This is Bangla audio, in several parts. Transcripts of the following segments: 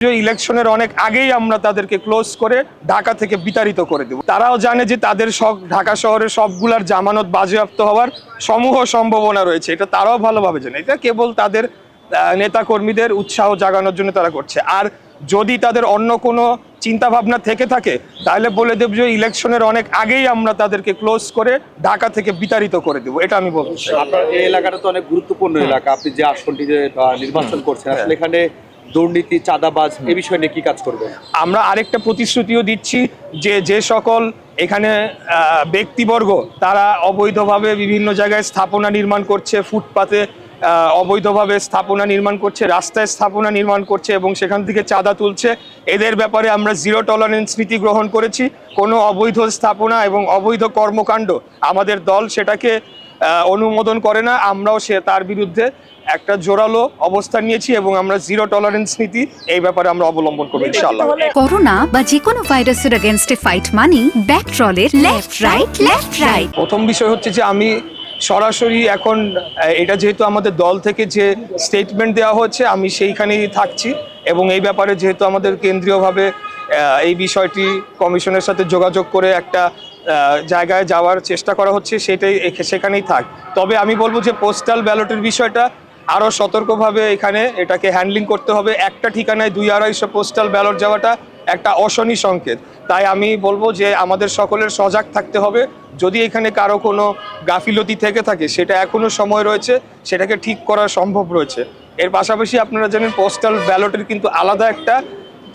ইলেকশনের অনেক আগেই আমরা তাদেরকে ক্লোজ করে ঢাকা থেকে বিতাড়িত করে দেব। তারাও জানে যে তাদের সব ঢাকা শহরের সবগুলার জামানত বাজেয়াপ্ত হওয়ার সমূহ সম্ভাবনা রয়েছে, এটা তারাও ভালোভাবে জানে। এটা কেবল তাদের নেতা কর্মীদের উৎসাহ জাগানোর জন্য তারা করছে। আর যদি তাদের অন্য কোনো চিন্তা ভাবনা থেকে থাকে তাহলে বলে দেব যে ইলেকশনের অনেক আগেই আমরা তাদেরকে ক্লোজ করে ঢাকা থেকে বিতাড়িত করে দেব, এটা আমি বলতে চাই। আপনার এই এলাকাটা তো অনেক গুরুত্বপূর্ণ এলাকা, আপনি যে আসনটি যে নির্বাচন করছেন, আসলে এখানে দুর্নীতি, চাঁদাবাজ এ বিষয়ে নিয়ে কি কাজ করবেন? আমরা আরেকটা প্রতিশ্রুতিও দিচ্ছি যে সকল এখানে ব্যক্তিবর্গ তারা অবৈধভাবে বিভিন্ন জায়গায় স্থাপনা নির্মাণ করছে, ফুটপাতে অবৈধভাবে স্থাপনা নির্মাণ করছে, রাস্তায় স্থাপনা নির্মাণ করছে এবং সেখান থেকে চাঁদা তুলছে, এদের ব্যাপারে আমরা জিরো টলারেন্স নীতি গ্রহণ করেছি। কোনো অবৈধ স্থাপনা এবং অবৈধ কর্মকাণ্ড আমাদের দল সেটাকে অনুমোদন করে না। আমরাও তার বিরুদ্ধে একটা জোরালো অবস্থান নিয়েছি এবং আমরা জিরো টলারেন্স নীতি এই ব্যাপারে আমরা অবলম্বন করব ইনশাআল্লাহ। করোনা বা যে কোনো ভাইরাসের এগেইনস্টে ফাইট মানি ব্যাকট্রলের লেফট রাইট। প্রথম বিষয় হচ্ছে যে আমি সরাসরি এখন এটা যেহেতু আমাদের দল থেকে যে স্টেটমেন্ট দেওয়া হচ্ছে আমি সেইখানেই থাকছি এবং এই ব্যাপারে যেহেতু আমাদের কেন্দ্রীয়ভাবে এই বিষয়টি কমিশনের সাথে যোগাযোগ করে একটা জায়গায় যাওয়ার চেষ্টা করা হচ্ছে, সেখানেই থাক। তবে আমি বলবো যে পোস্টাল ব্যালটের বিষয়টা আরও সতর্কভাবে এখানে এটাকে হ্যান্ডলিং করতে হবে। একটা ঠিকানায় 200-250 পোস্টাল ব্যালট যাওয়াটা একটা অশনি সংকেত। তাই আমি বলবো যে আমাদের সকলের সজাগ থাকতে হবে। যদি এখানে কারো কোনো গাফিলতি থেকে থাকে সেটা এখনও সময় রয়েছে, সেটাকে ঠিক করা সম্ভব রয়েছে। এর পাশাপাশি আপনারা জানেন পোস্টাল ব্যালটের কিন্তু আলাদা একটা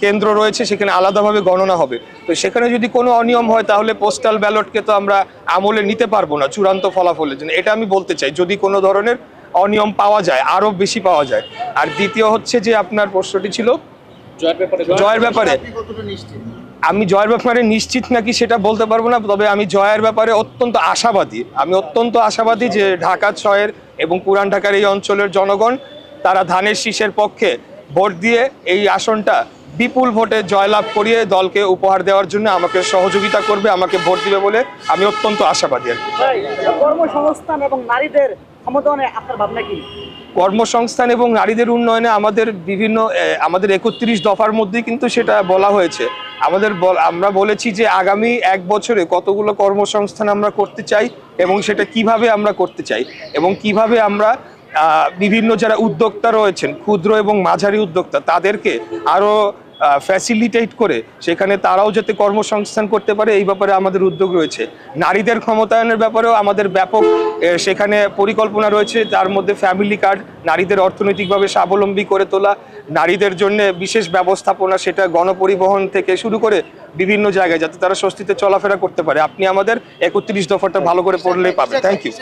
কেন্দ্র রয়েছে, সেখানে আলাদাভাবে গণনা হবে। তো সেখানে যদি কোনো অনিয়ম হয় তাহলে পোস্টাল ব্যালটকে তো আমরা আমলে নিতে পারবো না চূড়ান্ত ফলাফলের জন্য, এটা আমি বলতে চাই। যদি কোনো ধরনের অনিয়ম পাওয়া যায়, আরও বেশি পাওয়া যায়। আর দ্বিতীয় হচ্ছে যে আপনার প্রশ্নটি ছিল জয়ের ব্যাপারে। আমি জয়ের ব্যাপারে নিশ্চিত নাকি সেটা বলতে পারবো না, তবে আমি জয়ের ব্যাপারে অত্যন্ত আশাবাদী যে ঢাকা 6 এবং পুরান ঢাকার এই অঞ্চলের জনগণ তারা ধানের শীষের পক্ষে ভোট দিয়ে এই আসনটা বিপুল ভোটে জয়লাভ করিয়ে দলকে উপহার দেওয়ার জন্য আমাকে সহযোগিতা করবে, আমাকে ভোট দিবে বলে আমি অত্যন্ত আশাবাদী। আর কর্মসংস্থান এবং নারীদের ক্ষমতায়নে আপনার ভাবনা কি? কর্মসংস্থান এবং নারীদের উন্নয়নে আমাদের 31 দফার মধ্যেই কিন্তু সেটা বলা হয়েছে। আমরা বলেছি যে আগামী 1 বছরে কতগুলো কর্মসংস্থান আমরা করতে চাই এবং সেটা কিভাবে আমরা করতে চাই এবং কিভাবে আমরা বিভিন্ন যারা উদ্যোক্তা রয়েছেন, ক্ষুদ্র এবং মাঝারি উদ্যোক্তা, তাদেরকে আরও ফ্যাসিলিটেট করে সেখানে তারাও যাতে কর্মসংস্থান করতে পারে এই ব্যাপারে আমাদের উদ্যোগ রয়েছে। নারীদের ক্ষমতায়নের ব্যাপারেও আমাদের ব্যাপক সেখানে পরিকল্পনা রয়েছে। তার মধ্যে ফ্যামিলি কার্ড, নারীদের অর্থনৈতিকভাবে স্বাবলম্বী করে তোলা, নারীদের জন্য বিশেষ ব্যবস্থাপনা, সেটা গণপরিবহন থেকে শুরু করে বিভিন্ন জায়গায় যাতে তারা স্বস্তিতে চলাফেরা করতে পারে। আপনি আমাদের 31 দফাটা ভালো করে পড়লেই পাবেন। Thank you.